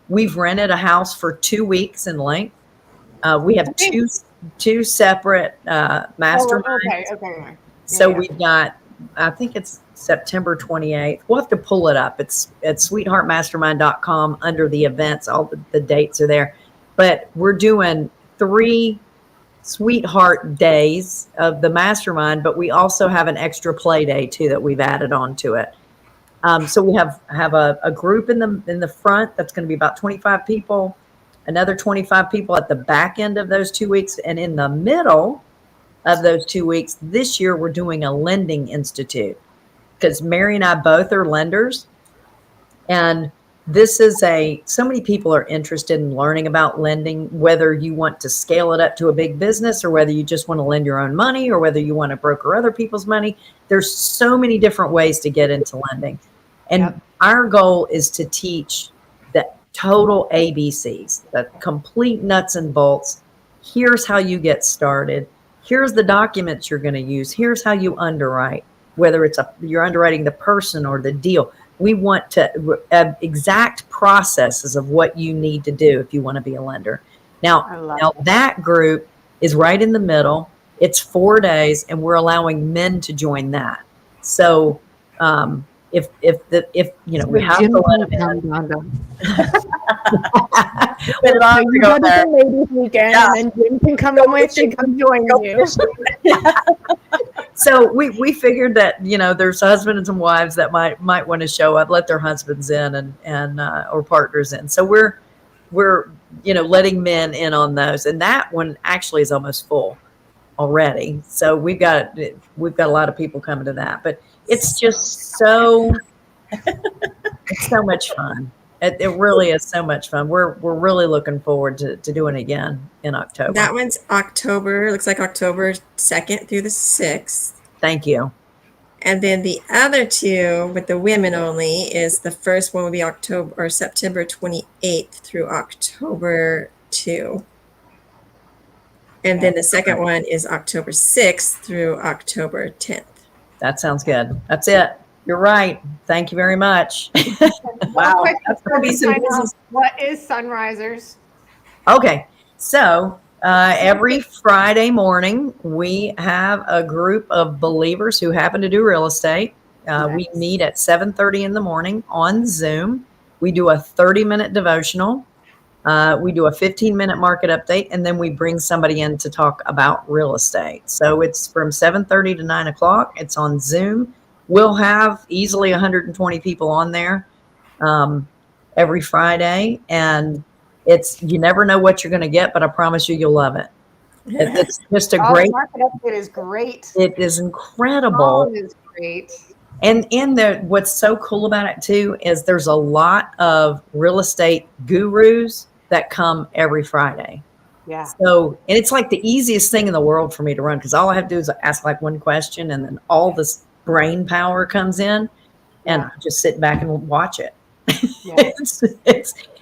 We've rented a house for 2 weeks in length. We have two separate masterminds. Okay. So we've got, I think it's September 28th. We'll have to pull it up. It's at sweetheartmastermind.com under the events. All the dates are there. But we're doing 3 sweetheart days of the mastermind, but we also have an extra play day too that we've added on to it. So we have a group in the front that's going to be about 25 people, another 25 people at the back end of those 2 weeks, and in the middle of those 2 weeks this year we're doing a lending institute because Mary and I both are lenders, and this is so many people are interested in learning about lending, whether you want to scale it up to a big business or whether you just want to lend your own money or whether you want to broker other people's money. There's so many different ways to get into lending. And our goal is to teach the total ABCs, the complete nuts and bolts. Here's how you get started. Here's the documents you're going to use. Here's how you underwrite, whether you're underwriting the person or the deal. We want to exact processes of what you need to do if you want to be a lender. Now that group is right in the middle. It's 4 days, and we're allowing men to join that. So if we have to let them in. You go to the ladies weekend, and then Jim can come in with you, come join you. So we figured that there's husbands and wives that might want to show up, let their husbands in and or partners in. So we're letting men in on those, and that one actually is almost full already. So we've got a lot of people coming to that, but it's just it's so much fun. It really is so much fun. We're really looking forward to doing it again in October. That one's October. Looks like October 2nd through the 6th. Thank you. And then the other 2 with the women only is the first one will be September 28th through October 2. And then the second one is October 6th through October 10th. That sounds good. That's it. You're right. Thank you very much. Wow. That's going to be some business. What is Sunrisers? Okay. So every Friday morning, we have a group of believers who happen to do real estate. We meet at 7:30 in the morning on Zoom. We do a 30-minute devotional. We do a 15-minute market update, and then we bring somebody in to talk about real estate. So it's from 7:30 to 9 o'clock. It's on Zoom. We'll have easily 120 people on there every Friday, and you never know what you're going to get, but I promise you'll love it. It's just a great. The market update is great. It is incredible. It is great. And what's so cool about it too is there's a lot of real estate gurus that come every Friday. Yeah. So, and it's like the easiest thing in the world for me to run because all I have to do is ask like one question, and then all this brain power comes in, and I just sit back and watch it. Yeah.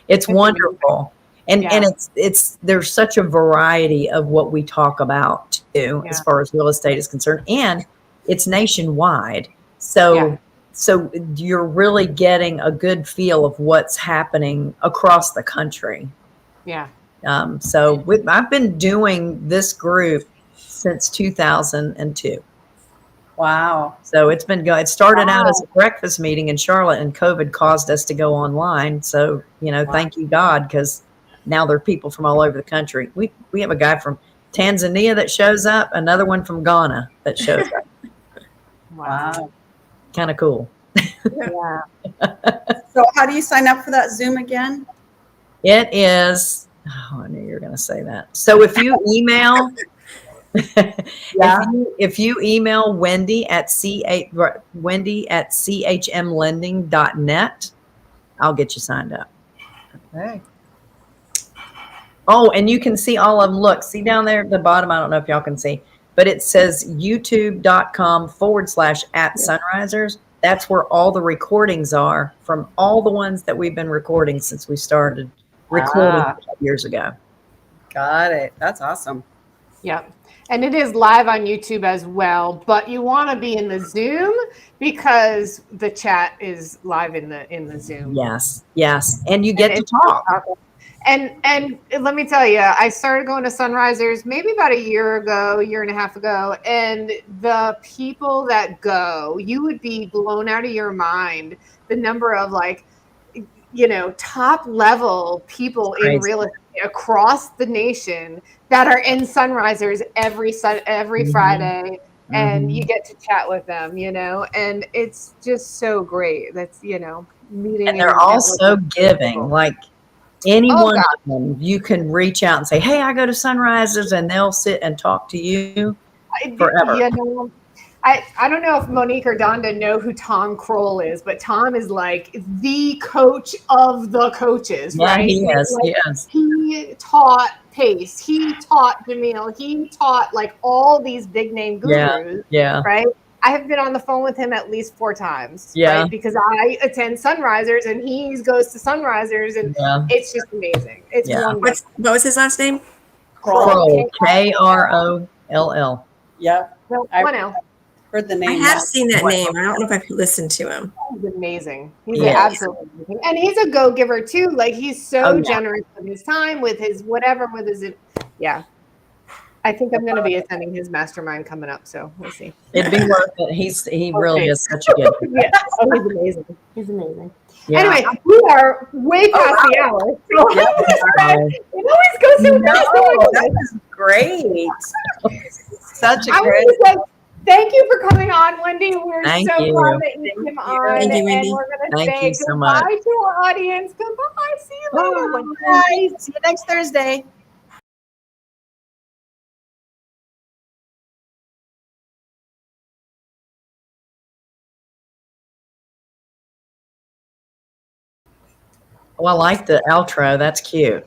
it's wonderful. And it's there's such a variety of what we talk about too, as far as real estate is concerned, and it's nationwide. So you're really getting a good feel of what's happening across the country. Yeah. So I've been doing this group since 2002. Wow. So it's been good. It started out as a breakfast meeting in Charlotte, and COVID caused us to go online. So, thank you, God, because now there are people from all over the country. We have a guy from Tanzania that shows up, another one from Ghana that shows up. Wow. Kind of cool. Yeah. So how do you sign up for that Zoom again? It is, I knew you were going to say that. So if you email... if you email Wendy at chmlending.net, I'll get you signed up. Okay. Oh, and you can see all of them. Look, see down there at the bottom. I don't know if y'all can see, but it says youtube.com/@sunrisers. That's where all the recordings are from all the ones that we've been recording since we started recorded Ah. years ago. Got it. That's awesome. Yep. And it is live on YouTube as well, but you want to be in the Zoom because the chat is live in the Zoom. Yes, yes, and you get to talk. And let me tell you, I started going to Sunrisers maybe about a year and a half ago, and the people that go, you would be blown out of your mind the number of like, top level people in Crazy. real estate across the nation that are in Sunrisers every Mhm. Friday, and Mhm. you get to chat with them, and it's just so great. That's meeting And they're and all networking so with giving. people. Like any Oh one God. of them, you can reach out and say, "Hey, I go to Sunrises," and they'll sit and talk to you forever. I don't know if Monique or Donda know who Tom Kroll is, but Tom is like the coach of the coaches, Yeah, right? he is. Like, Yes. he taught Pace, he taught Jamil, he taught like all these big name Yeah. gurus, Yeah. right? I have been on the phone with him at least 4 times, Yeah. right? Because I attend Sunrisers and he goes to Sunrisers, and Yeah. it's just amazing. It's Yeah. wonderful. What was his last name? Kroll. Kroll. Yep. No, I one L. heard the I name. have now. seen that name. I don't know if I've listened to him. He's amazing. He's Yeah. absolutely amazing. And he's a go-giver too. Like, he's so Oh, yeah. generous with his time, with his whatever, with his yeah. I think I'm gonna be attending his mastermind coming up, so we'll see. It'd be worth it. He really Okay. is such a good. Yeah. Oh, he's amazing. He's amazing. Yeah. Anyway, we are way past the hour. So Yeah, it always goes so fast. Oh my No, goodness. that was great. Such a I want great. to say thank you for coming on, Wendy. We're Thank so you. glad that you came on. Thank you, Wendy. And we're going to Thank say you so goodbye much. to our audience. Goodbye. See you later. Bye. See you next Thursday. Well, I like the outro. That's cute.